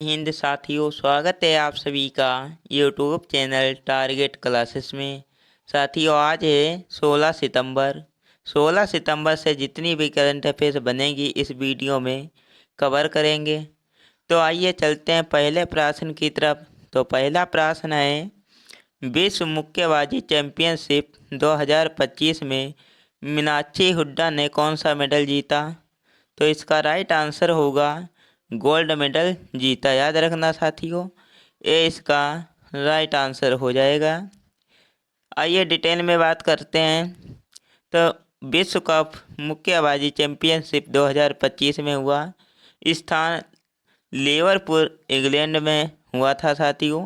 हिंद साथियों, स्वागत है आप सभी का यूट्यूब चैनल टारगेट क्लासेस में। साथियों, आज है 16 सितंबर। 16 सितंबर से जितनी भी करंट अफेयर्स बनेगी इस वीडियो में कवर करेंगे। तो आइए चलते हैं पहले प्रश्न की तरफ। तो पहला प्रश्न है, विश्व मुक्केबाजी चैंपियनशिप 2025 में मीनाक्षी हुड्डा ने कौन सा मेडल जीता? तो इसका राइट आंसर होगा गोल्ड मेडल जीता। याद रखना साथियों, ये इसका राइट आंसर हो जाएगा। आइए डिटेल में बात करते हैं। तो विश्व कप मुक्केबाजी चैंपियनशिप 2025 में हुआ। स्थान लिवरपूल इंग्लैंड में हुआ था साथियों।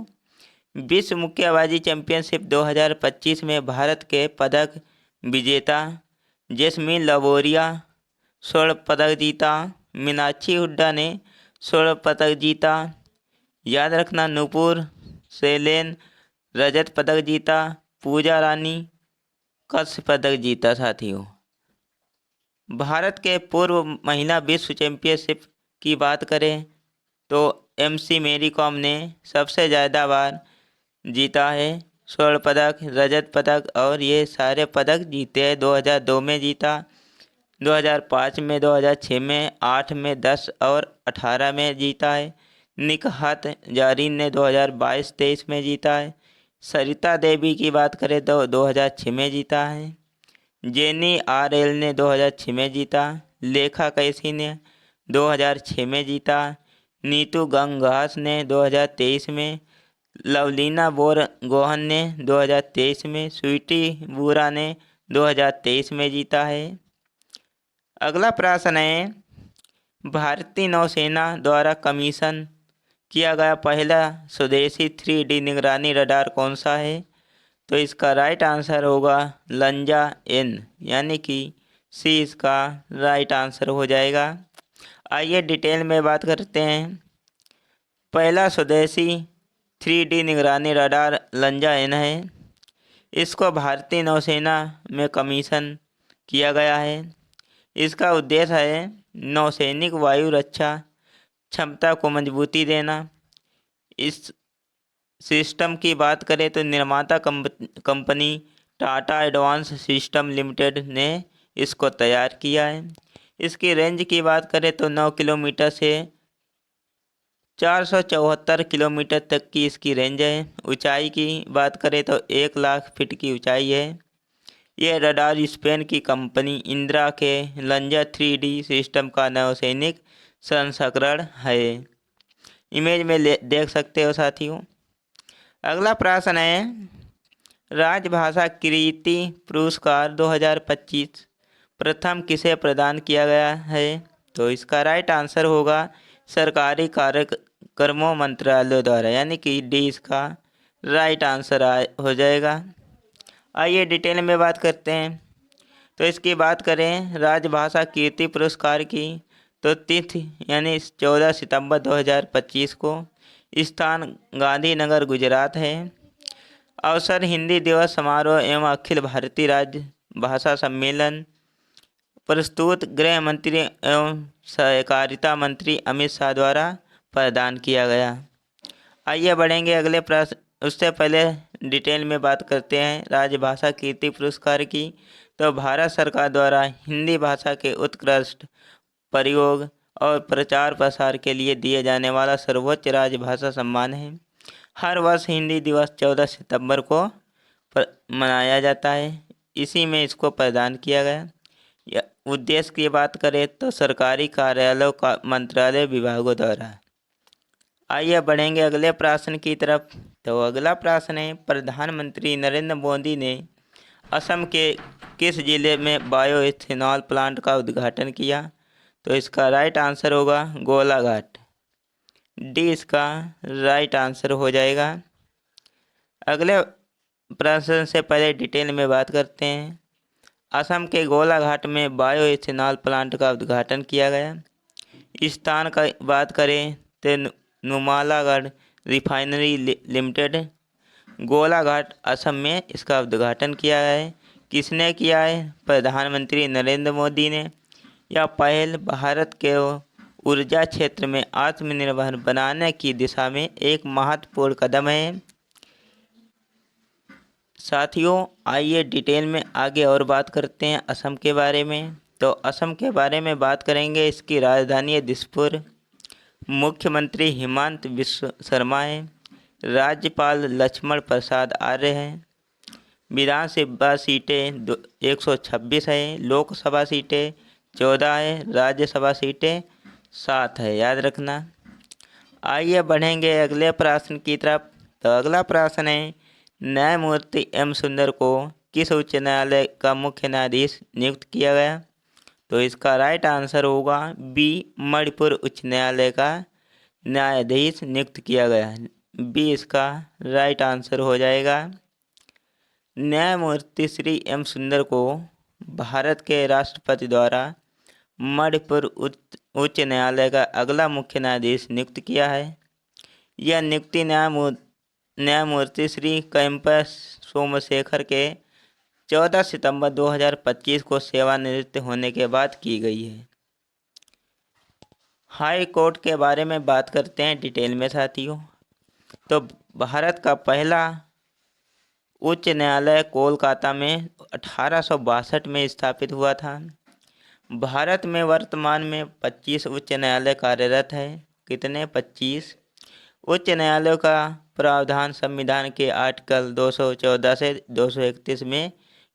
विश्व मुक्केबाजी चैंपियनशिप 2025 में भारत के पदक विजेता जैस्मिन लवोरिया स्वर्ण पदक जीता। मीनाक्षी हुड्डा ने स्वर्ण पदक जीता। याद रखना, नूपुर सेलेन रजत पदक जीता। पूजा रानी कांस्य पदक जीता। साथियों, भारत के पूर्व महिला विश्व चैंपियनशिप की बात करें तो MC मेरी कॉम ने सबसे ज़्यादा बार जीता है स्वर्ण पदक, रजत पदक, और ये सारे पदक जीते हैं। 2002 में जीता, 2005 में, 2006 में, 8 में, 10 और 18 में जीता है। निकहत जारीन ने 2022-23 में जीता है। सरिता देवी की बात करें तो 2006 में जीता है। जेनी RL ने 2006 में जीता। लेखा कैसी ने 2006 में जीता। नीतू गंगहास ने 2023 में। लवलीना बोरगोहन ने 2023 में। स्वीटी बूरा ने 2023 में जीता है। अगला प्रश्न है, भारतीय नौसेना द्वारा कमीशन किया गया पहला स्वदेशी 3D निगरानी रडार कौन सा है? तो इसका राइट आंसर होगा लंजा N, यानी कि C इसका राइट आंसर हो जाएगा। आइए डिटेल में बात करते हैं। पहला स्वदेशी 3D निगरानी रडार लंजा N है। इसको भारतीय नौसेना में कमीशन किया गया है। इसका उद्देश्य है नौसैनिक वायु रक्षा क्षमता को मजबूती देना। इस सिस्टम की बात करें तो निर्माता company Tata advance system limited ने इसको तैयार किया है। इसकी रेंज की बात करें तो 9 किलोमीटर से 474 किलोमीटर तक की इसकी रेंज है। ऊंचाई की बात करें तो 1 लाख फीट की ऊंचाई है। यह रडार स्पेन की कंपनी इंद्रा के लंजा 3D सिस्टम का नौसैनिक संस्करण है। इमेज में देख सकते हो साथियों। अगला प्रश्न है, राजभाषा कीर्ति पुरस्कार 2025 प्रथम किसे प्रदान किया गया है? तो इसका राइट आंसर होगा सरकारी कार्यक्रमों मंत्रालय द्वारा, यानी कि D इसका राइट आंसर हो जाएगा। आइए डिटेल में बात करते हैं। तो इसकी बात करें राजभाषा कीर्ति पुरस्कार की तो तिथि यानी 14 सितंबर 2025 को। स्थान गांधीनगर गुजरात है। अवसर हिंदी दिवस समारोह एवं अखिल भारतीय राज्य भाषा सम्मेलन। प्रस्तुत गृह मंत्री एवं सहकारिता मंत्री अमित शाह द्वारा प्रदान किया गया। आइए बढ़ेंगे अगले प्रश्न। उससे पहले डिटेल में बात करते हैं राजभाषा कीर्ति पुरस्कार की। तो भारत सरकार द्वारा हिंदी भाषा के उत्कृष्ट प्रयोग और प्रचार प्रसार के लिए दिए जाने वाला सर्वोच्च राजभाषा सम्मान है। हर वर्ष हिंदी दिवस 14 सितंबर को मनाया जाता है। इसी में इसको प्रदान किया गया। उद्देश्य की बात करें तो सरकारी कार्यालयों का मंत्रालय विभागों द्वारा। आइए बढ़ेंगे अगले प्रश्न की तरफ। तो अगला प्रश्न है, प्रधानमंत्री नरेंद्र मोदी ने असम के किस जिले में बायोइथेनॉल प्लांट का उद्घाटन किया? तो इसका राइट आंसर होगा गोलाघाट। D इसका राइट आंसर हो जाएगा। अगले प्रश्न से पहले डिटेल में बात करते हैं। असम के गोलाघाट में बायोइथेनॉल प्लांट का उद्घाटन किया गया। स्थान का बात करें तो नुमालागढ़ रिफाइनरी लिमिटेड गोलाघाट असम में इसका उद्घाटन किया है। किसने किया है? प्रधानमंत्री नरेंद्र मोदी ने। यह पहल भारत के ऊर्जा क्षेत्र में आत्मनिर्भर बनाने की दिशा में एक महत्वपूर्ण कदम है। साथियों, आइए डिटेल में आगे और बात करते हैं असम के बारे में। तो असम के बारे में बात करेंगे। इसकी राजधानी है दिसपुर। मुख्यमंत्री हिमंत बिस्वा शर्मा है। राज्यपाल लक्ष्मण प्रसाद आर्य हैं। विधानसभा सीटें 126 है। लोकसभा सीटें 14 है। राज्यसभा सीटें 7 है, याद रखना। आइए बढ़ेंगे अगले प्रश्न की तरफ। तो अगला प्रश्न है, न्यायमूर्ति एम सुंदर को किस उच्च न्यायालय का मुख्य न्यायाधीश नियुक्त किया गया? तो इसका राइट आंसर होगा बी, मणिपुर उच्च न्यायालय का न्यायाधीश नियुक्त किया गया। बी इसका राइट आंसर हो जाएगा। न्यायमूर्ति श्री एम सुंदर को भारत के राष्ट्रपति द्वारा मणिपुर उच्च न्यायालय का अगला मुख्य न्यायाधीश नियुक्त किया है। यह नियुक्ति न्यायमूर्ति श्री कैंपस सोमशेखर के 14 सितंबर 2025 को सेवानिवृत्त होने के बाद की गई है। हाई कोर्ट के बारे में बात करते हैं डिटेल में साथियों। तो भारत का पहला उच्च न्यायालय कोलकाता में 1862 में स्थापित हुआ था। भारत में वर्तमान में 25 उच्च न्यायालय कार्यरत है। कितने? 25 उच्च न्यायालयों का प्रावधान संविधान के आर्टिकल 214 से 231 में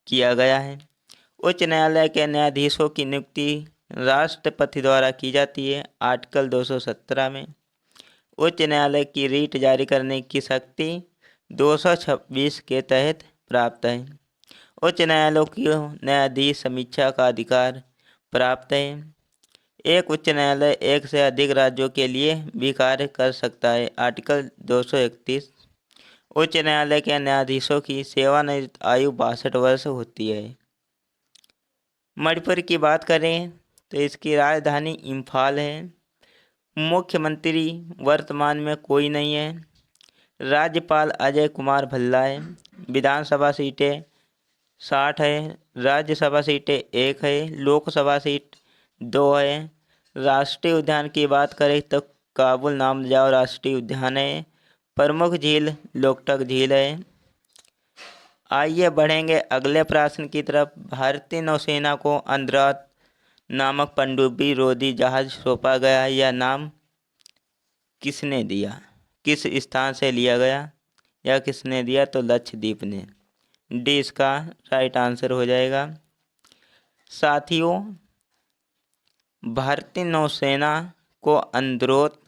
किया गया है। उच्च न्यायालय के न्यायाधीशों की नियुक्ति राष्ट्रपति द्वारा की जाती है। आर्टिकल 217 में उच्च न्यायालय की रीट जारी करने की शक्ति 226 के तहत प्राप्त है। उच्च न्यायालयों को न्यायाधीश समीक्षा का अधिकार प्राप्त है। एक उच्च न्यायालय एक से अधिक राज्यों के लिए भी कार्य कर सकता है। आर्टिकल 231। उच्च न्यायालय के न्यायाधीशों की सेवानिवृत्त आयु 62 वर्ष होती है। मणिपुर की बात करें तो इसकी राजधानी इम्फाल है। मुख्यमंत्री वर्तमान में कोई नहीं है। राज्यपाल अजय कुमार भल्ला है। विधानसभा सीटें 60 है। राज्यसभा सीटें 1 है। लोकसभा सीट 2 है। राष्ट्रीय उद्यान की बात करें तो काबुल नामजाओ राष्ट्रीय उद्यान है। प्रमुख झील लोकटक झील है। आइए बढ़ेंगे अगले प्रश्न की तरफ। भारतीय नौसेना को अंद्रात नामक पनडुब्बी रोधी जहाज सौंपा गया। यह नाम किसने दिया? किस स्थान से लिया गया या किसने दिया? तो लक्षद्वीप ने। डी इसका राइट आंसर हो जाएगा। साथियों, भारतीय नौसेना को अंद्रोत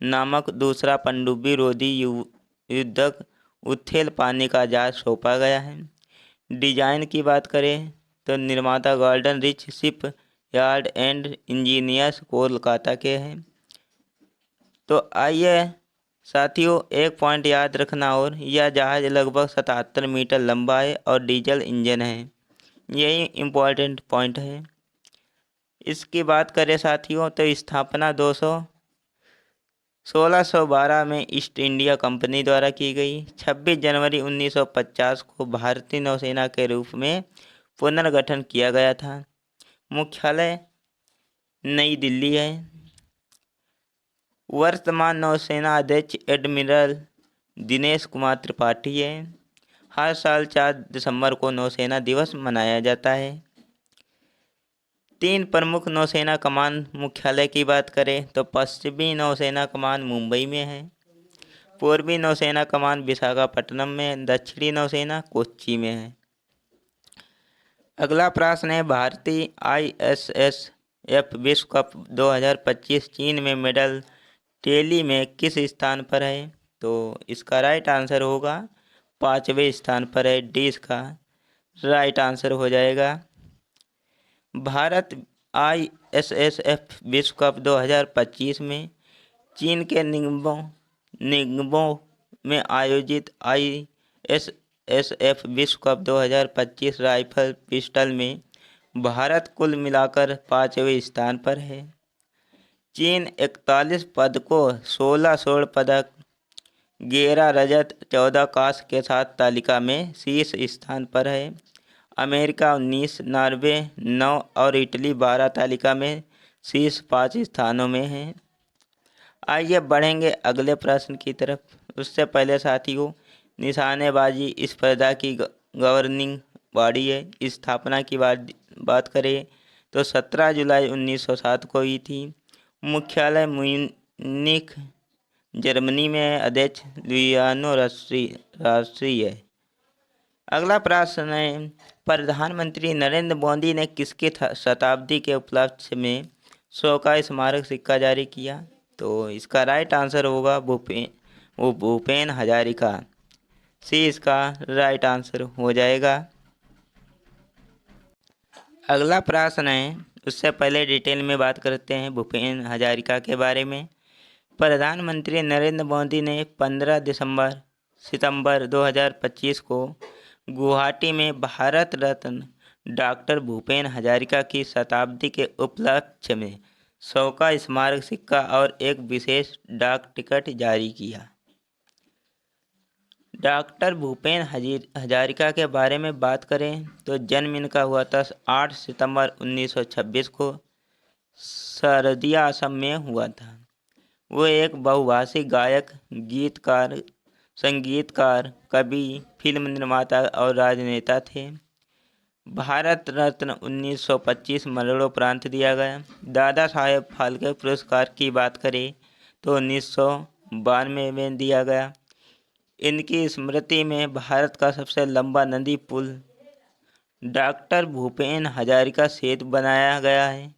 नामक दूसरा पनडुब्बी रोधी युद्धक उत्थल पानी का जहाज सौंपा गया है। डिजाइन की बात करें तो निर्माता golden rich ship yard and engineers Kolkata के हैं। तो आइए साथियों, एक पॉइंट याद रखना, और यह जहाज लगभग 77 मीटर लंबा है और डीजल इंजन है। यही इम्पोर्टेंट पॉइंट है। इसकी बात करें साथियों तो स्थापना 1612 में ईस्ट इंडिया कंपनी द्वारा की गई। 26 जनवरी 1950 को भारतीय नौसेना के रूप में पुनर्गठन किया गया था। मुख्यालय नई दिल्ली है। वर्तमान नौसेना अध्यक्ष एडमिरल दिनेश कुमार त्रिपाठी है। हर साल 4 दिसंबर को नौसेना दिवस मनाया जाता है। 3 प्रमुख नौसेना कमान मुख्यालय की बात करें तो पश्चिमी नौसेना कमान मुंबई में है। पूर्वी नौसेना कमान विशाखापट्टनम में। दक्षिणी नौसेना कोच्चि में है। अगला प्रश्न है, भारतीय ISSF विश्व कप 2025 चीन में मेडल टैली में किस स्थान पर है? तो इसका राइट आंसर होगा 5वें स्थान पर है। डी इसका राइट आंसर हो जाएगा। भारत ISSF विश्व कप 2025 में चीन के निंगबो में आयोजित ISSF विश्व कप 2025 राइफल पिस्टल में भारत कुल मिलाकर 5वें स्थान पर है। चीन 41 पदकों 16 स्वर्ण पदक 11 रजत 14 कांस्य के साथ तालिका में शीर्ष स्थान पर है। अमेरिका 19, नॉर्वे 9 और इटली 12 तालिका में शीर्ष 5 स्थानों में है। आइए बढ़ेंगे अगले प्रश्न की तरफ। उससे पहले साथियों, निशानेबाजी स्पर्धा की गवर्निंग बॉडी है। स्थापना की बात करें तो 17 जुलाई 1907 को हुई थी। मुख्यालय म्यूनिख जर्मनी में है। अध्यक्ष लुइयानो राष्ट्रीय है। अगला प्रश्न है, प्रधानमंत्री नरेंद्र मोदी ने किसके शताब्दी के उपलक्ष्य में 100 का स्मारक सिक्का जारी किया? तो इसका राइट आंसर होगा भूपेन हजारिका। सी इसका राइट आंसर हो जाएगा। अगला प्रश्न है, उससे पहले डिटेल में बात करते हैं भूपेन हजारिका के बारे में। प्रधानमंत्री नरेंद्र मोदी ने 15 सितंबर 2025 को गुवाहाटी में भारत रत्न डॉक्टर भूपेन हजारिका की शताब्दी के उपलक्ष्य में 100 का स्मारक सिक्का और एक विशेष डाक टिकट जारी किया। डॉक्टर भूपेन हजारिका के बारे में बात करें तो जन्म इनका हुआ था 8 सितंबर 1926 को सरदिया, असम में हुआ था। वो एक बहुभाषी गायक, गीतकार, संगीतकार, कवि, फिल्म निर्माता और राजनेता थे। भारत रत्न 1925 मरणोपरांत दिया गया। दादा साहेब फाल्के पुरस्कार की बात करें तो 1992 में दिया गया। इनकी स्मृति में भारत का सबसे लंबा नदी पुल डॉक्टर भूपेन हजारिका सेतु बनाया गया है,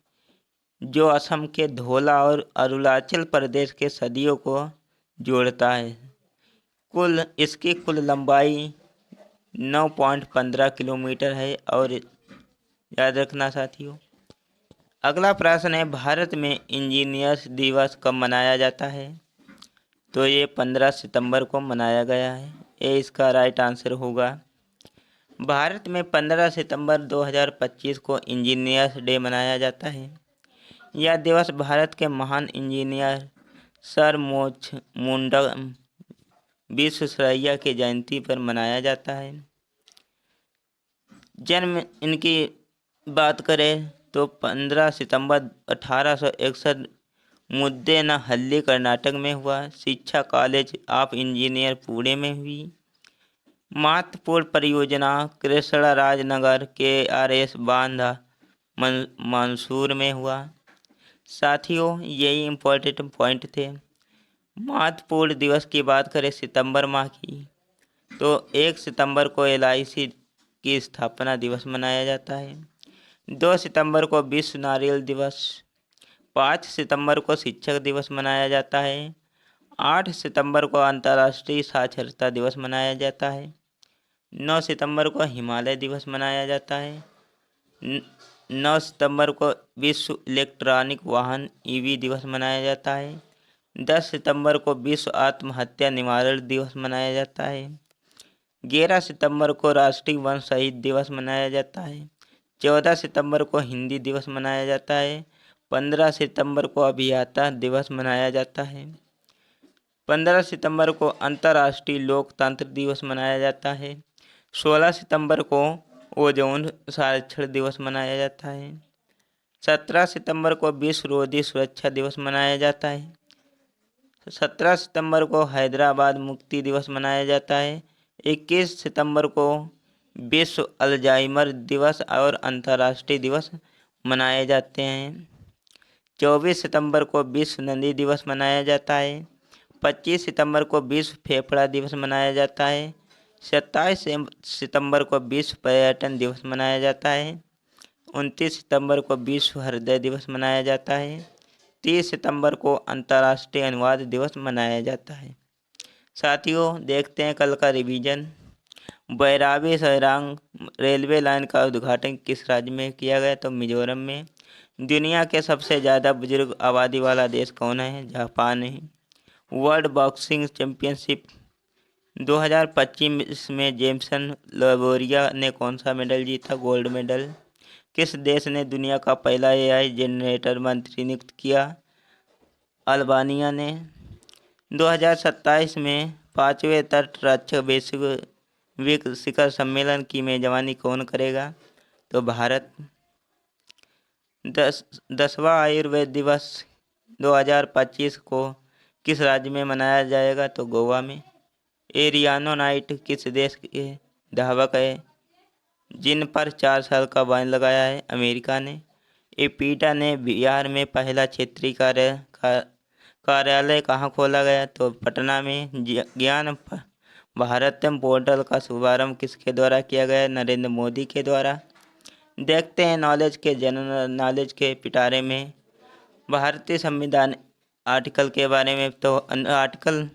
जो असम के धौला और अरुणाचल प्रदेश के सदियों को जोड़ता है। इसकी कुल लंबाई 9.15 किलोमीटर है। और याद रखना साथियों। अगला प्रश्न है, भारत में इंजीनियर्स दिवस कब मनाया जाता है? तो ये 15 सितंबर को मनाया गया है। ये इसका राइट आंसर होगा। भारत में 15 सितंबर 2025 को इंजीनियर्स डे मनाया जाता है। यह दिवस भारत के महान इंजीनियर सर मुंडम विश्वेश्वरैया की जयंती पर मनाया जाता है। जन्म इनकी बात करें तो 15 सितंबर 1861 मुद्देनहल्ली कर्नाटक में हुआ। शिक्षा कॉलेज ऑफ इंजीनियर पुणे में हुई। महत्वपूर्ण परियोजना कृष्णराज नगर KRS बांध मंसूर में हुआ। साथियों, यही इम्पोर्टेंट पॉइंट थे। महत्वपूर्ण दिवस की बात करें सितंबर माह की तो 1 सितंबर को LIC की स्थापना दिवस मनाया जाता है। 2 सितंबर को विश्व नारियल दिवस। 5 सितंबर को शिक्षक दिवस मनाया जाता है। 8 सितंबर को अंतर्राष्ट्रीय साक्षरता दिवस मनाया जाता है। 9 सितंबर को हिमालय दिवस मनाया जाता है। 9 सितंबर को विश्व इलेक्ट्रॉनिक वाहन EV दिवस मनाया जाता है। 10 सितंबर को विश्व आत्महत्या निवारण दिवस मनाया जाता है। 11 सितंबर को राष्ट्रीय वन शहीद दिवस मनाया जाता है। 14 सितंबर को हिंदी दिवस मनाया जाता है। 15 सितंबर को अभियंता दिवस मनाया जाता है। 15 सितंबर को अंतर्राष्ट्रीय लोकतंत्र दिवस मनाया जाता है। 16 सितंबर को ओजोन संरक्षण दिवस मनाया जाता है। 17 सितंबर को विश्व रोधी सुरक्षा दिवस मनाया जाता है। 17 सितंबर को हैदराबाद मुक्ति दिवस मनाया जाता है। 21 सितंबर को विश्व अल्जाइमर दिवस और अंतर्राष्ट्रीय दिवस मनाए जाते हैं। 24 सितंबर को विश्व नदी दिवस मनाया जाता है। 25 सितंबर को विश्व फेफड़ा दिवस मनाया जाता है। 27 सितंबर को विश्व पर्यटन दिवस मनाया जाता है। 29 सितंबर को विश्व हृदय दिवस मनाया जाता है। 30 सितंबर को अंतर्राष्ट्रीय अनुवाद दिवस मनाया जाता है। साथियों, देखते हैं कल का revision. Bairabi Sarang railway line का उद्घाटन किस राज्य में किया गया? तो मिजोरम में। दुनिया के सबसे ज़्यादा बुजुर्ग आबादी वाला देश कौन है? जापान है। वर्ल्ड बॉक्सिंग चैंपियनशिप 2025 में जेमसन लोबोरिया ने कौन सा मेडल जीता? Gold medal. किस देश ने दुनिया का पहला AI जनरेटर मंत्री नियुक्त किया? अल्बानिया ने। 2027 में 5वें तटरक्षक वैश्विक शिखर सम्मेलन की मेजबानी कौन करेगा? तो भारत। 10वां आयुर्वेद दिवस 2025 को किस राज्य में मनाया जाएगा? तो गोवा में। एरियानो नाइट किस देश के धावक है जिन पर 4 साल का बैन लगाया है? अमेरिका ने। एपीटा ने बिहार में पहला क्षेत्रीय कार्यालय कहाँ खोला गया? तो पटना में। ज्ञान भारत पोर्टल का शुभारंभ किसके द्वारा किया गया? नरेंद्र मोदी के द्वारा। देखते हैं नॉलेज के जनरल नॉलेज के पिटारे में भारतीय संविधान आर्टिकल के बारे में। तो आर्टिकल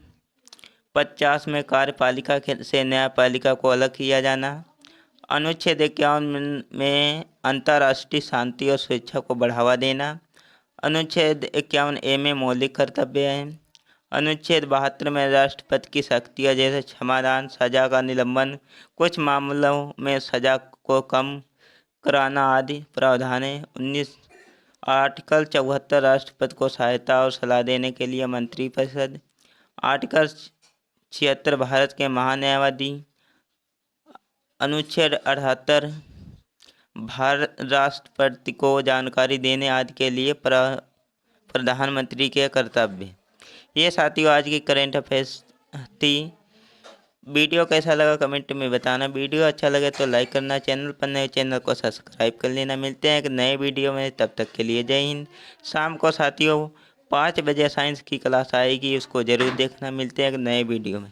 50 में कार्यपालिका से न्यायपालिका को अलग किया जाना। अनुच्छेद 51 में अंतर्राष्ट्रीय शांति और सुरक्षा को बढ़ावा देना। अनुच्छेद 51A में मौलिक कर्तव्य हैं। अनुच्छेद 72 में राष्ट्रपति की शक्तियाँ जैसे क्षमादान, सजा का निलंबन, कुछ मामलों में सजा को कम कराना आदि प्रावधान है। 19 आर्टिकल 74 राष्ट्रपति को सहायता और सलाह देने के लिए मंत्रिपरिषद। आर्टिकल 76 भारत के महान्यायवादी। अनुच्छेद 78 भारत राष्ट्रपति को जानकारी देने आदि के लिए प्रधानमंत्री के कर्तव्य। ये साथियों आज की करंट अफेयर्स थी। वीडियो कैसा लगा कमेंट में बताना। वीडियो अच्छा लगे तो लाइक करना, चैनल पर नए चैनल को सब्सक्राइब कर लेना। मिलते हैं एक नए वीडियो में, तब तक के लिए जय हिंद। शाम को साथियों 5 बजे साइंस की क्लास आएगी, उसको ज़रूर देखना। मिलते हैं एक नए वीडियो में।